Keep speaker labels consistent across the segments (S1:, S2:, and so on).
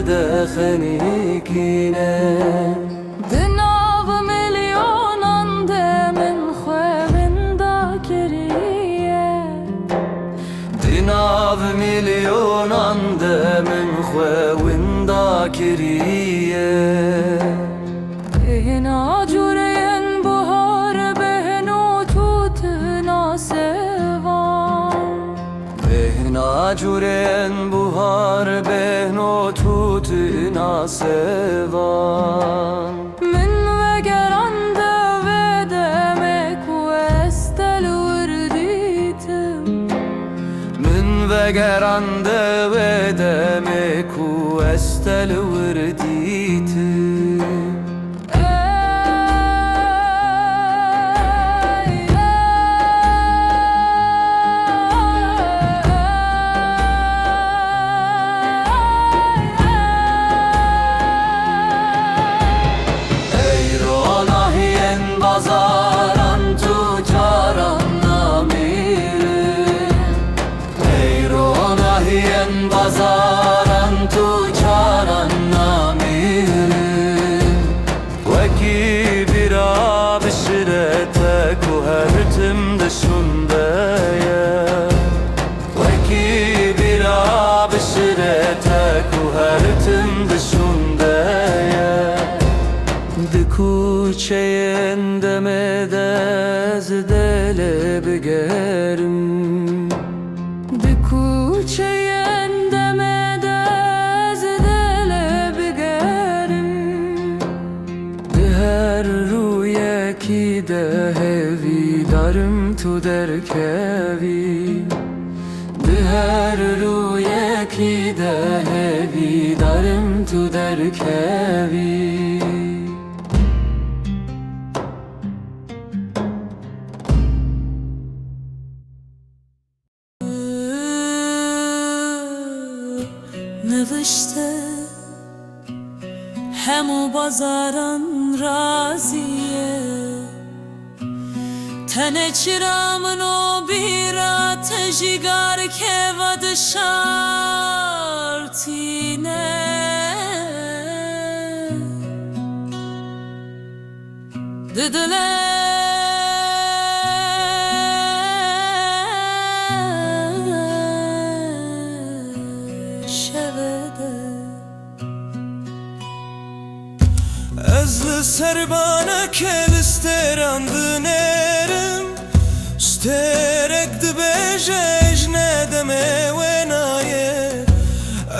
S1: de خنيكينه
S2: دناو مليون ande من خوين داكريه
S1: دناو مليون ande من خوين داكريه
S2: هنا جورين بهار بهنو توتنا سوان
S1: هنا جورين بهار بهنو توتنا سوان
S2: من وگران دمك وستل ورديتم
S1: من وگران دمك وستل ورديتم bazaran tucaran namirin Eyrona hiyen bazaran tucaran namirin Veki bira bişirete kuhertim dışundaya Veki bira bişirete kuhertim dışundaya Dikuçeyen demedez dele bigerim
S2: Dikuçeyen demedez dele bigerim
S1: Diher ruye ki de hevi darım tu derkevi Diher ruye ki de hevi darım tu derkevi
S2: نوشته همو بازاران رازیه تنه چرامن و بیرا تجیگار که ود شارتینه ددله
S3: Ezli serbana kel isteran dönerim Sterek dibejej nedeme venaye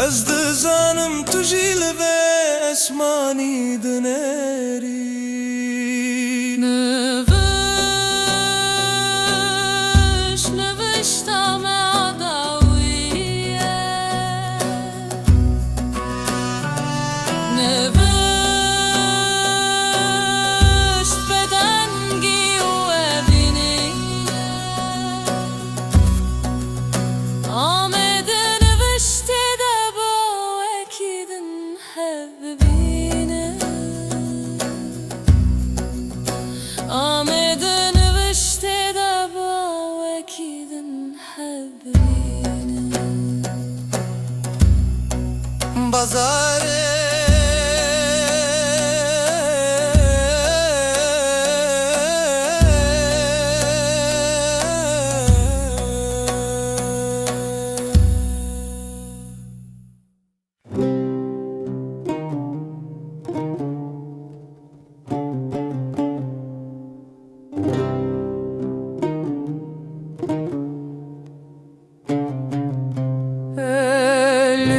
S3: Ez dizanım tujil ve esmani döneri
S2: نوشتم عداویه
S3: Bazare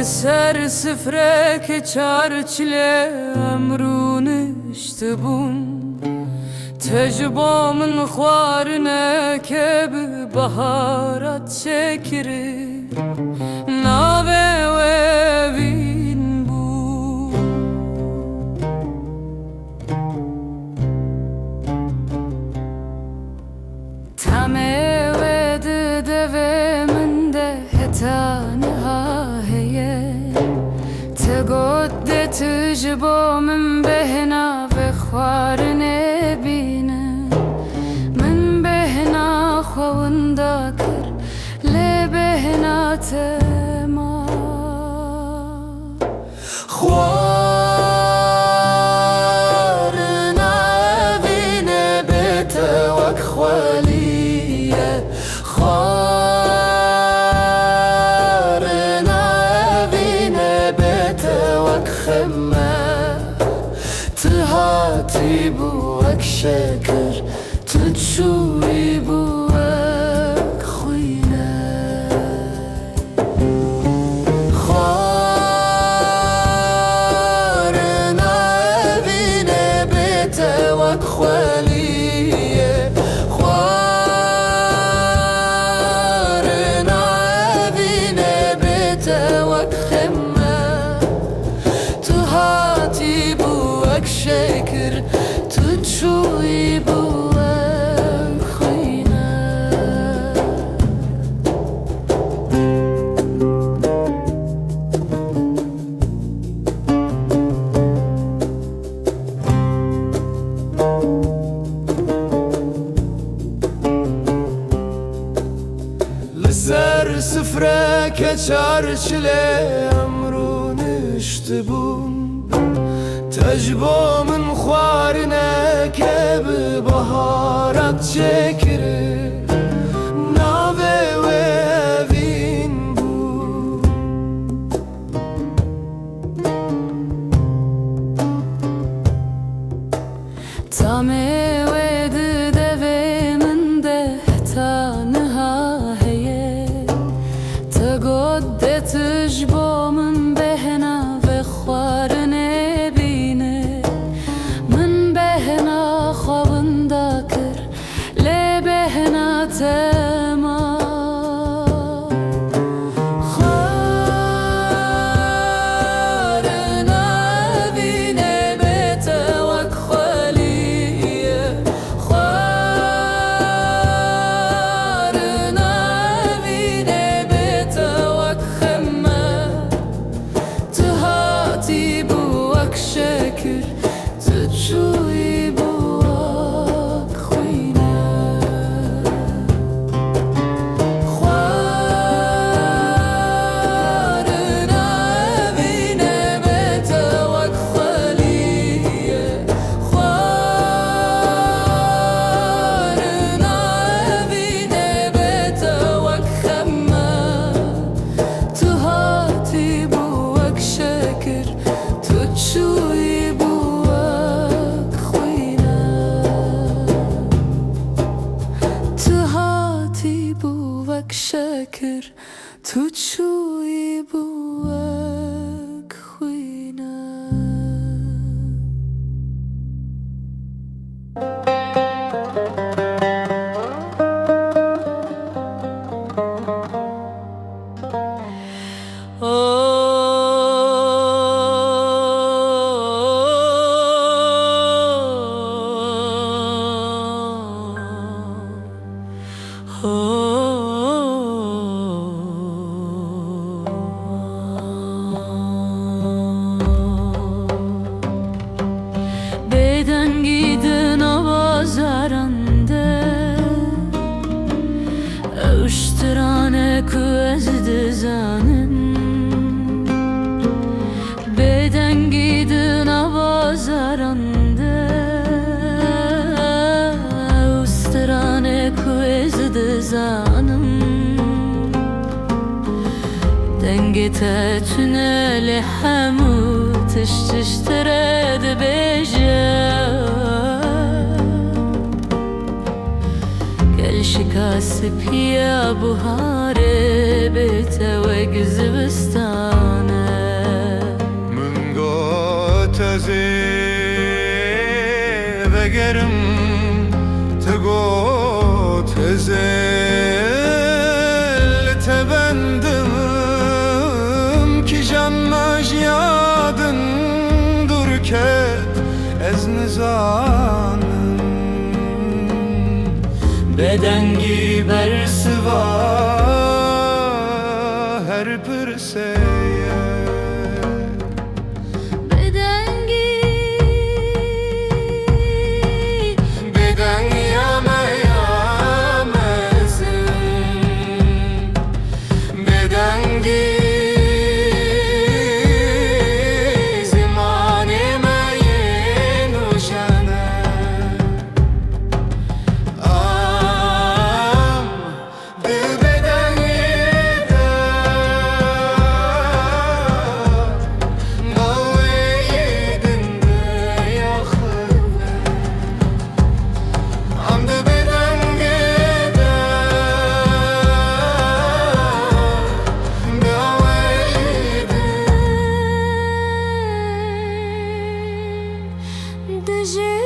S2: سر سفرك çarçile emrun iştibun Tecba min xwarine keb baharat şekri Nave vevin bu Tame vede deve min de hetane تقد تجبو من بهنا بخوارني بينا من بهنا خوان داكر لبهنا تما
S1: وك خمه تهاتي بوك شكر تتشوي بوك خوينا خوارنا بينا بيتا وك خواليه خوارنا بينا بيتا وك خمه تهاتي بوك شكر تتشوي بوك خوينا لسر سفره كچار چله امرو نشتبون تجبو من خوارنه که به بهارت چکره ناوه و اوین بود
S2: تامه و دده و من ده تا نها هیه تگوده تجبو من بهنا و خوارنه بینه من بهنا خوابنده کر لی بهنا تما خوارنا بینه بیت وک خالیه خوارنا بینه بیت وک خمه تهاتي بوك شكر تتشوي بوك خوينا خوارنا بينا بيتا وك خاليه خوارنا بينا بيتا وك خمه تهاتي بوك شكر تتشوي بوك خوينا تهاتي بوك شكر تتشوي بوك خوينا Beden gidin avazarande Öştürane küezdi zanın Beden gidin avazarande Öştürane küezdi zanın Dengete tüneli hemu تشترد بجا كل شكاس بيا بهاري بتوق زبستانه
S3: من قوتزي بقرم تقوتزي لتبندم كي جناج يادن دركت از نزانم بدنگی برسوا هر پرسیه
S1: ببدن
S2: ji